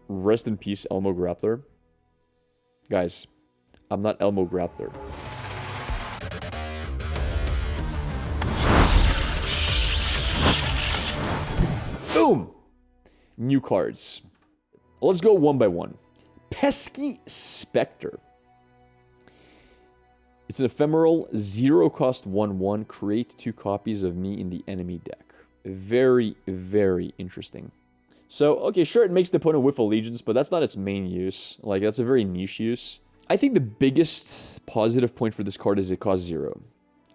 Rest in peace, Elmo Grapplr. Guys, I'm not Elmo Grapplr. Boom! New cards. Let's go one by one. Pesky Specter. It's an ephemeral 0-cost 1/1. Create 2 copies of me in the enemy deck. Very, very interesting. So, okay, sure, it makes the opponent whiff allegiance, but that's not its main use. Like, that's a very niche use. I think the biggest positive point for this card is it costs 0.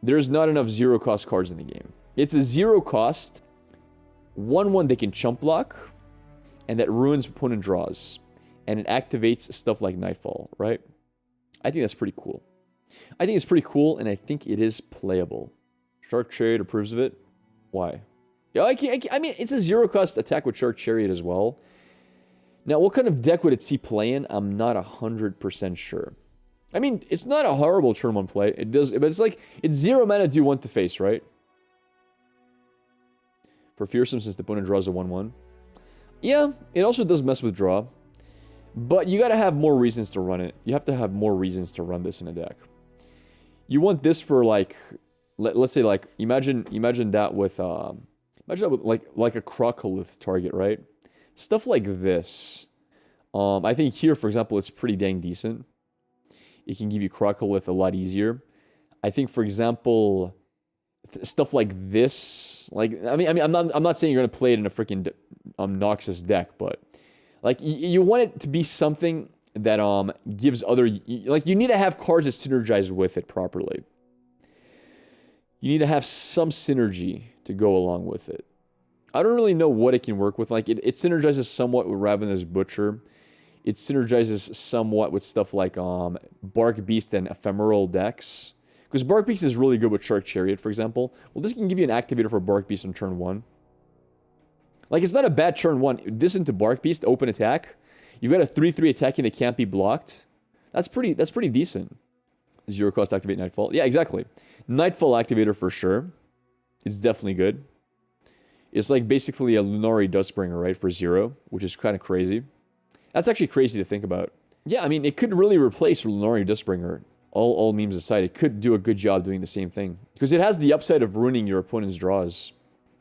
There's not enough 0-cost cards in the game. It's a 0-cost 1/1 they can chump block, and that ruins opponent draws. And it activates stuff like Nightfall, right? I think that's pretty cool. I think it's pretty cool, and I think it is playable. Shark Chariot approves of it. Why? Yeah, I mean, it's a 0-cost attack with Shark Chariot as well. Now, what kind of deck would it see play in? I'm not 100% sure. I mean, it's not a horrible turn 1 play. It does, but it's like, it's 0 mana, do 1 to face, right? For Fearsome, since the opponent draws a 1/1. Yeah, it also does mess with draw. But you gotta have more reasons to run it. You have to have more reasons to run this in a deck. You want this for, like, let's say, like, imagine that with, like a Crocolith target, right? Stuff like this. I think here, for example, it's pretty dang decent. It can give you Crocolith a lot easier. I think, for example, stuff like this. Like, I mean, I'm not saying you're gonna play it in a freaking Noxus deck, but like, you want it to be something that gives other, like, you need to have cards that synergize with it properly. You need to have some synergy to go along with it. I don't really know what it can work with. Like, it synergizes somewhat with Ravenous Butcher. It synergizes somewhat with stuff like Bark Beast and Ephemeral decks. Because Bark Beast is really good with Shark Chariot, for example. Well, this can give you an activator for Bark Beast on turn 1. Like, it's not a bad turn 1. This into Bark Beast, open attack. You've got a 3/3 attacking that can't be blocked. That's pretty decent. 0-cost activate Nightfall. Yeah, exactly. Nightfall activator for sure. It's definitely good. It's like basically a Lunari Dustbringer, right, for 0, which is kind of crazy. That's actually crazy to think about. Yeah, I mean, it could really replace Lunari Dustbringer. All memes aside, it could do a good job doing the same thing. Because it has the upside of ruining your opponent's draws.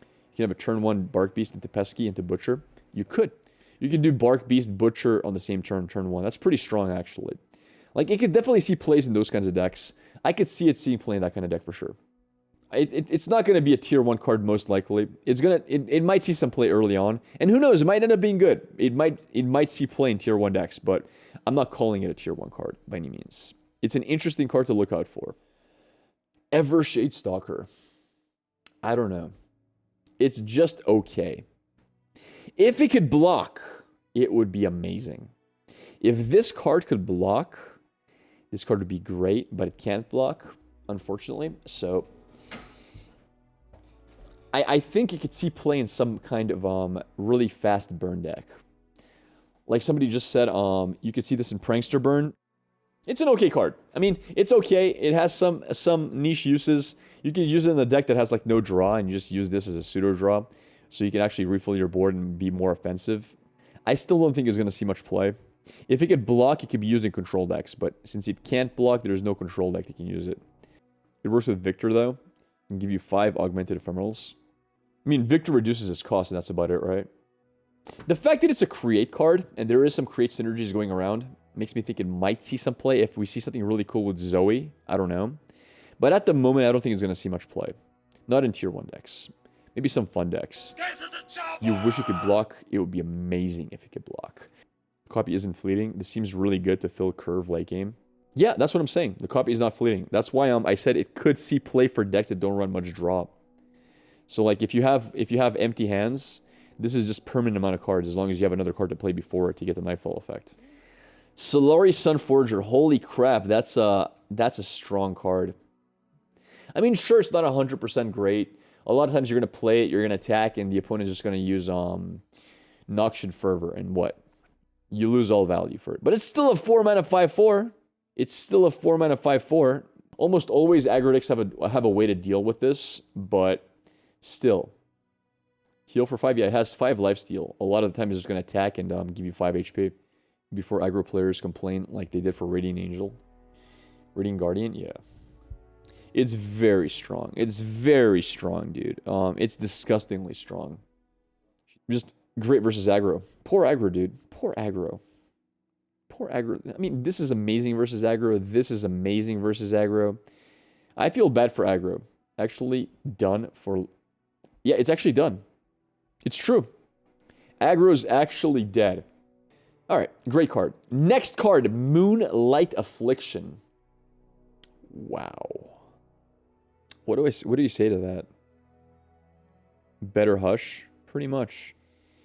You can have a turn 1 Bark Beast into Pesky, into Butcher. You could. You can do Bark Beast, Butcher on the same turn 1. That's pretty strong, actually. Like, it could definitely see plays in those kinds of decks. I could see it seeing play in that kind of deck for sure. It's not going to be a tier 1 card, most likely. It might see some play early on. And who knows, it might end up being good. It might see play in tier 1 decks, but I'm not calling it a tier 1 card by any means. It's an interesting card to look out for. Evershade Stalker. I don't know. It's just okay. If it could block, it would be amazing. If this card could block, this card would be great, but it can't block, unfortunately. So, I think it could see play in some kind of really fast burn deck. Like somebody just said, you could see this in Prankster Burn. It's an okay card. I mean, it's okay. It has some niche uses. You can use it in a deck that has like no draw, and you just use this as a pseudo draw, so you can actually refill your board and be more offensive. I still don't think it's going to see much play. If it could block, it could be used in control decks, but since it can't block, there's no control deck that can use it. It works with Victor though. It can give you 5 augmented ephemerals. I mean, Victor reduces its cost, and that's about it, right? The fact that it's a create card, and there is some create synergies going around, makes me think it might see some play if we see something really cool with Zoe. I don't know. But at the moment, I don't think it's going to see much play. Not in tier 1 decks. Maybe some fun decks. You wish it could block. It would be amazing if it could block. Copy isn't fleeting. This seems really good to fill curve late game. Yeah, that's what I'm saying. The copy is not fleeting. That's why I said it could see play for decks that don't run much draw. So like if you have empty hands, this is just permanent amount of cards as long as you have another card to play before it to get the Nightfall effect. Solari Sunforger. Holy crap, that's a strong card. I mean, sure, it's not 100% great. A lot of times you're going to play it, you're going to attack, and the opponent is just going to use Noxian Fervor, and what? You lose all value for it. But it's still a 4-mana 5/4. It's still a 4-mana 5/4. Almost always aggro decks have a way to deal with this, but still. Heal for 5? Yeah, it has 5 lifesteal. A lot of the time it's just going to attack and give you 5 HP. Before aggro players complain like they did for Radiant Angel. Radiant Guardian? Yeah. It's very strong. It's very strong, dude. It's disgustingly strong. Just great versus aggro. Poor aggro, dude. Poor aggro. Poor aggro. I mean, this is amazing versus aggro. This is amazing versus aggro. I feel bad for aggro. Actually done for... Yeah, it's actually done. It's true. Aggro's actually dead. Alright, great card. Next card, Moonlight Affliction. Wow. What do you say to that? Better Hush? Pretty much.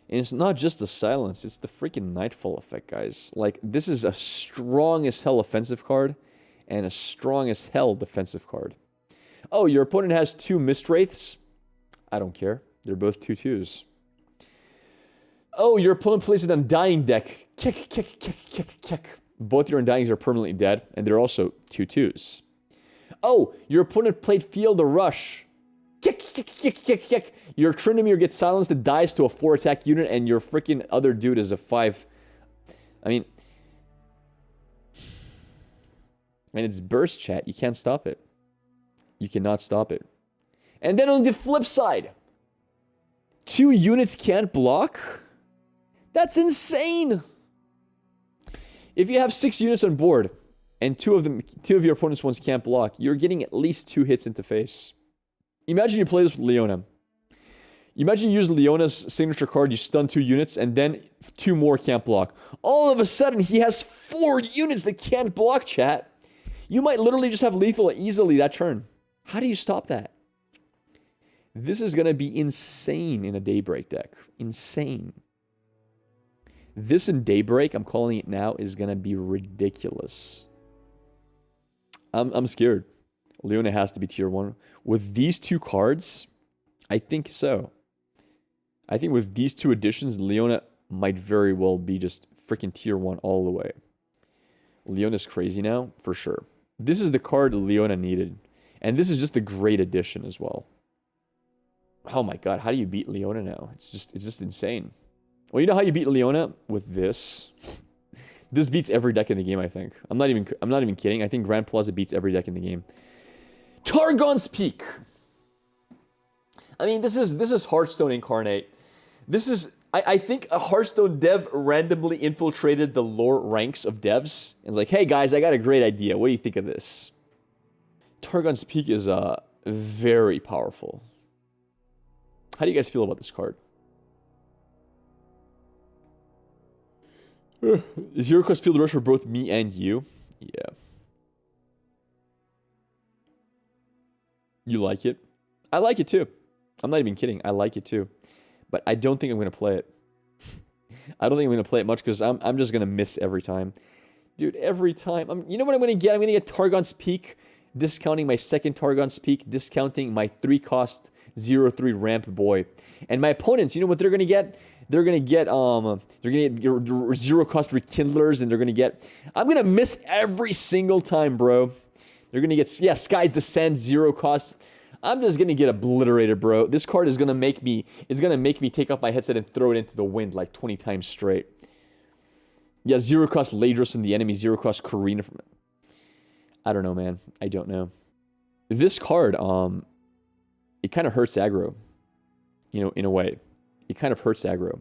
And it's not just the silence, it's the freaking Nightfall effect, guys. Like, this is a strong as hell offensive card, and a strong as hell defensive card. Oh, your opponent has 2 Mistwraiths? I don't care. They're both 2/2s. Oh, your opponent plays an Undying deck. Kick. Both your Undyings are permanently dead, and they're also 2/2s. Oh, your opponent played Field of Rush. Kick. Your Trinimir gets silenced, it dies to a 4 attack unit, and your freaking other dude is a 5. I mean, it's burst, chat. You can't stop it. You cannot stop it. And then on the flip side, 2 units can't block? That's insane! If you have 6 units on board, and 2 of your opponent's ones can't block, you're getting at least 2 hits into face. Imagine you play this with Leona. Imagine you use Leona's signature card, you stun 2 units, and then 2 more can't block. All of a sudden, he has 4 units that can't block, chat. You might literally just have lethal easily that turn. How do you stop that? This is going to be insane in a Daybreak deck. Insane. This in Daybreak, I'm calling it now, is going to be ridiculous. I'm scared. Leona has to be tier 1. With these 2 cards, I think so. I think with these 2 additions, Leona might very well be just freaking tier 1 all the way. Leona's crazy now, for sure. This is the card Leona needed. And this is just a great addition as well. Oh my god, how do you beat Leona now? It's just insane. Well, you know how you beat Leona? With this. This beats every deck in the game, I think. I'm not even kidding. I think Grand Plaza beats every deck in the game. Targon's Peak. I mean, this is Hearthstone incarnate. This is... I think a Hearthstone dev randomly infiltrated the lore ranks of devs. And was like, hey guys, I got a great idea. What do you think of this? Targon's Peak is very powerful. How do you guys feel about this card? Zero cost Field Rush for both me and you? Yeah. You like it? I like it too. I'm not even kidding. I like it too. But I don't think I'm going to play it. I don't think I'm going to play it much because I'm just going to miss every time. Dude, every time. You know what I'm going to get? I'm going to get Targon's Peak, discounting my second Targon's Peak, discounting my 3-cost 0/3 ramp boy. And my opponents, you know what they're going to get? They're going to get your 0-cost Rekindlers, and they're going to get... I'm going to miss every single time, bro. They're going to get... Yeah, Sky's Descent, 0-cost... I'm just gonna get obliterated, bro. This card is gonna make me... It's gonna make me take off my headset and throw it into the wind like 20 times straight. Yeah, 0-cost Ladros from the enemy, 0-cost Karina from... I don't know, man. I don't know. This card, it kind of hurts aggro. You know, in a way. It kind of hurts aggro.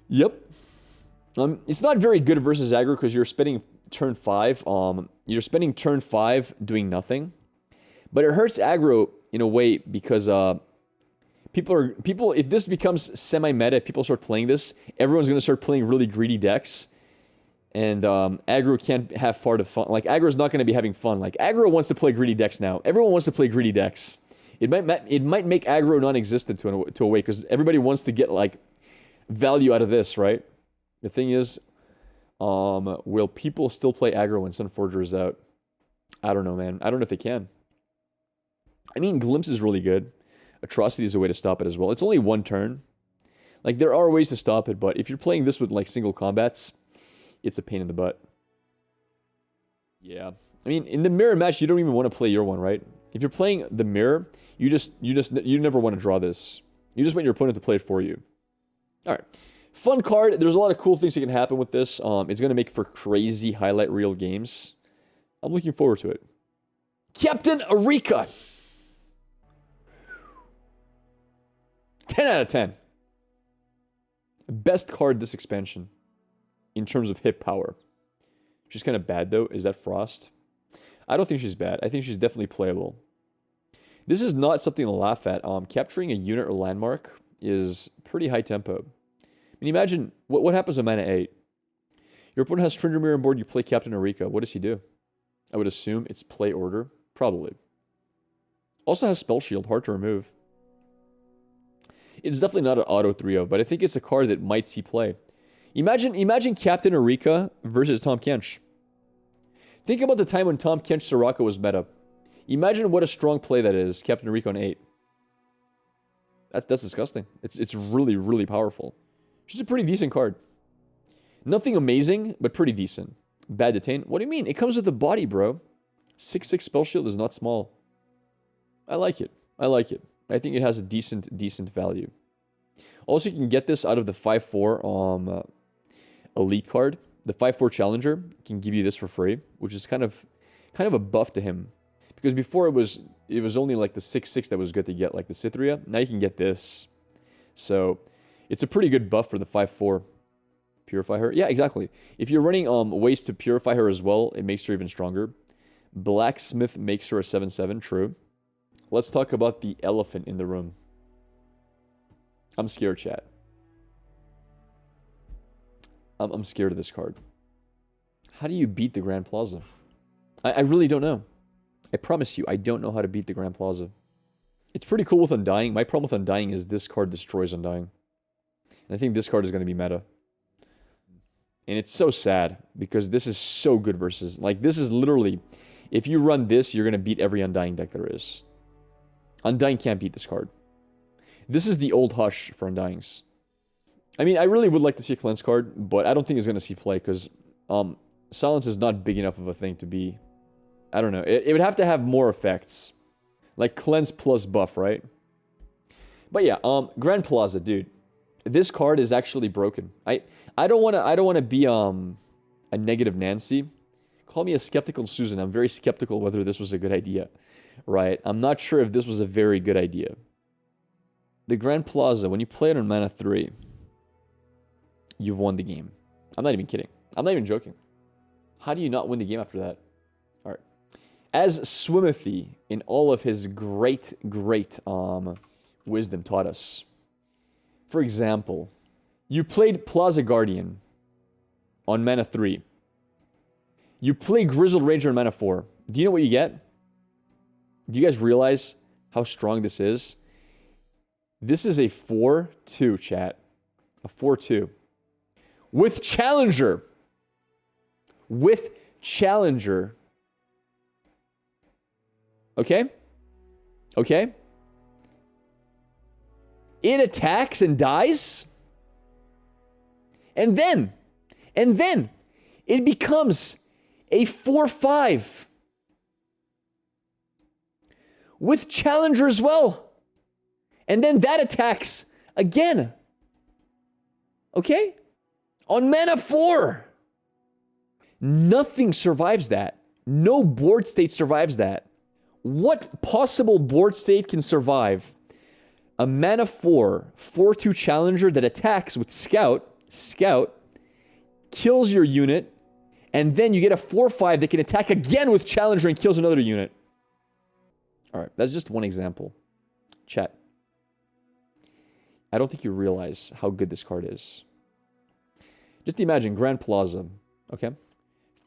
Yep. It's not very good versus aggro because you're spending turn 5. You're spending turn 5 doing nothing. But it hurts aggro in a way because people if this becomes semi-meta, if people start playing this, everyone's going to start playing really greedy decks. And aggro can't have far to fun. Like, aggro's not going to be having fun. Like, aggro wants to play greedy decks now. Everyone wants to play greedy decks. It might make aggro non-existent to a way because everybody wants to get, like, value out of this, right? The thing is, will people still play aggro when Sunforger is out? I don't know, man. I don't know if they can. I mean, Glimpse is really good. Atrocity is a way to stop it as well. It's only one turn. Like, there are ways to stop it, but if you're playing this with, like, single combats, it's a pain in the butt. Yeah. I mean, in the mirror match, you don't even want to play your one, right? If you're playing the mirror, You never want to draw this. You just want your opponent to play it for you. All right. Fun card. There's a lot of cool things that can happen with this. It's going to make for crazy highlight reel games. I'm looking forward to it. Captain Arrika. 10 out of 10. Best card this expansion in terms of hit power. She's kind of bad, though. Is that Frost? I don't think she's bad. I think she's definitely playable. This is not something to laugh at. Capturing a unit or landmark is pretty high tempo. I mean, imagine, what happens on mana 8? Your opponent has Tryndamere on board, you play Captain Arrika. What does he do? I would assume it's play order. Probably. Also has Spell Shield, hard to remove. It's definitely not an auto 3-0, but I think it's a card that might see play. Imagine Captain Arrika versus Tahm Kench. Think about the time when Tahm Kench Soraka was meta. Imagine what a strong play that is, Captain Arrika on 8. That's disgusting. It's really, really powerful. She's a pretty decent card. Nothing amazing, but pretty decent. Bad Detain? What do you mean? It comes with the body, bro. 6/6 Spell Shield is not small. I like it. I like it. I think it has a decent value. Also, you can get this out of the 5/4 Elite card. The 5/4 Challenger can give you this for free, which is kind of a buff to him. Because before it was only like the 6/6 that was good to get, like the Cytheria. Now you can get this. So it's a pretty good buff for the 5/4. Purify her. Yeah, exactly. If you're running ways to purify her as well, it makes her even stronger. Blacksmith makes her a 7/7, true. Let's talk about the elephant in the room. I'm scared, chat. I'm scared of this card. How do you beat the Grand Plaza? I really don't know. I promise you, I don't know how to beat the Grand Plaza. It's pretty cool with Undying. My problem with Undying is this card destroys Undying. And I think this card is going to be meta. And it's so sad, because this is so good versus... Like, this is literally... If you run this, you're going to beat every Undying deck there is. Undying can't beat this card. This is the old Hush for Undyings. I mean, I really would like to see a Cleanse card, but I don't think it's going to see play, because Silence is not big enough of a thing to be... I don't know. It would have to have more effects. Like Cleanse plus buff, right? But yeah, Grand Plaza, dude. This card is actually broken. I don't want to be a negative Nancy. Call me a skeptical Susan. I'm very skeptical whether this was a good idea, right? I'm not sure if this was a very good idea. The Grand Plaza, when you play it on mana 3, you've won the game. I'm not even kidding. I'm not even joking. How do you not win the game after that? All right. As Swimothy, in all of his great wisdom, taught us. For example, you played Plaza Guardian on mana 3. You play Grizzled Ranger on mana 4. Do you know what you get? Do you guys realize how strong this is? This is a 4/2, chat. A 4/2. With Challenger. With Challenger. Okay? Okay? It attacks and dies. And then it becomes a 4/5. With Challenger as well. And then that attacks again. Okay? On mana 4. Nothing survives that. No board state survives that. What possible board state can survive a mana 4/2 Challenger that attacks with Scout, kills your unit, and then you get a 4/5 that can attack again with Challenger and kills another unit? Alright, that's just one example. Chat. I don't think you realize how good this card is. Just imagine Grand Plaza, okay?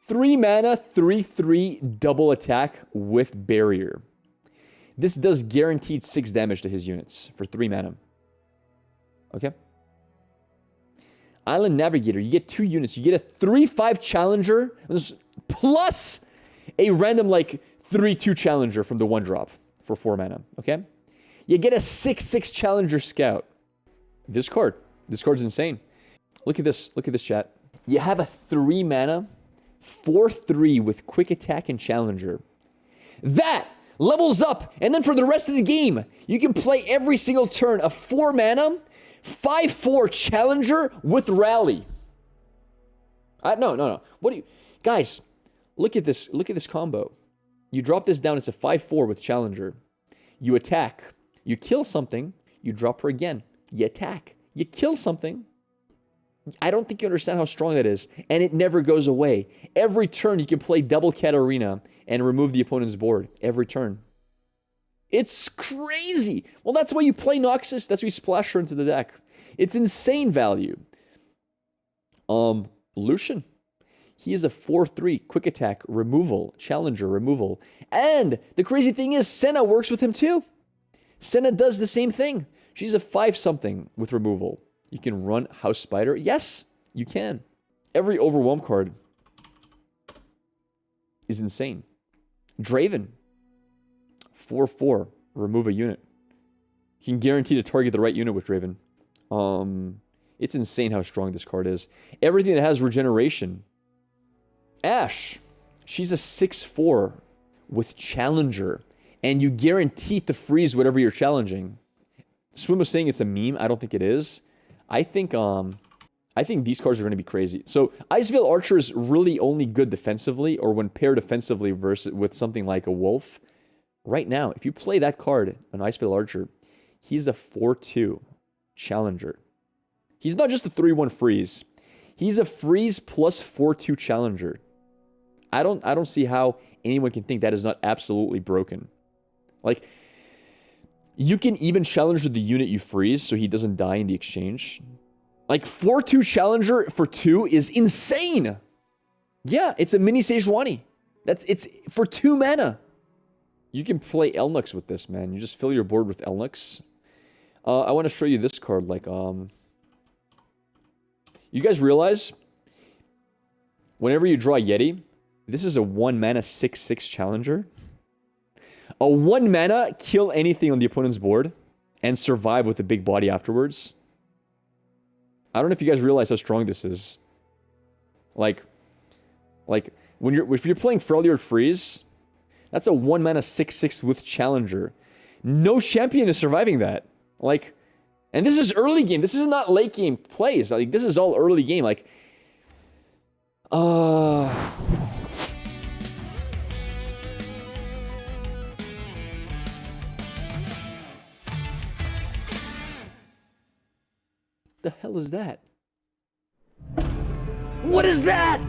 3 mana, 3/3 double attack with Barrier. This does guaranteed 6 damage to his units for 3 mana. Okay? Island Navigator, you get 2 units. You get a 3/5 Challenger plus a random like 3/2 Challenger from the 1-drop for 4 mana. Okay? You get a 6/6 Challenger Scout. This card's insane. Look at this. Look at this, chat. You have a 3 mana, 4/3 with quick attack and Challenger. That levels up, and then for the rest of the game, you can play every single turn a 4 mana, 5/4 challenger with rally. No. What do you... Guys, look at this. Look at this combo. You drop this down, it's a 5/4 with challenger. You attack. You kill something. You drop her again. You attack. You kill something. I don't think you understand how strong that is. And it never goes away. Every turn, you can play double Katarina and remove the opponent's board. Every turn. It's crazy. Well, that's why you play Noxus. That's why you splash her into the deck. It's insane value. Lucian. He is a 4/3 quick attack removal, challenger removal. And the crazy thing is, Senna works with him too. Senna does the same thing. She's a 5-something with removal. You can run House Spider. Yes, you can. Every Overwhelm card is insane. Draven. 4/4. Remove a unit. You can guarantee to target the right unit with Draven. It's insane how strong this card is. Everything that has regeneration. Ash. She's a 6/4 with Challenger. And you guarantee to freeze whatever you're challenging. Swim was saying it's a meme. I don't think it is. I think these cards are going to be crazy. So Iceveil Archer is really only good defensively or when paired offensively versus with something like a Wolf. Right now, if you play that card, an Iceveil Archer, he's a 4/2 challenger. He's not just a 3/1 freeze. He's a freeze plus 4/2 challenger. I don't see how anyone can think that is not absolutely broken. Like, you can even challenge the unit you freeze so he doesn't die in the exchange. Like, 4/2 challenger for 2 is insane. Yeah, it's a mini Sejuani. It's for 2 mana. You can play Elnux with this, man. You just fill your board with Elnux. I want to show you this card. Like, you guys realize whenever you draw Yeti, this is a 1 mana 6/6 challenger. A 1 mana, kill anything on the opponent's board and survive with a big body afterwards. I don't know if you guys realize how strong this is. Like if you're playing Freljord Freeze, that's a 1 mana 6/6 with Challenger. No champion is surviving that. Like, and this is early game. This is not late game plays. Like, this is all early game. Like, the hell is that? What is that?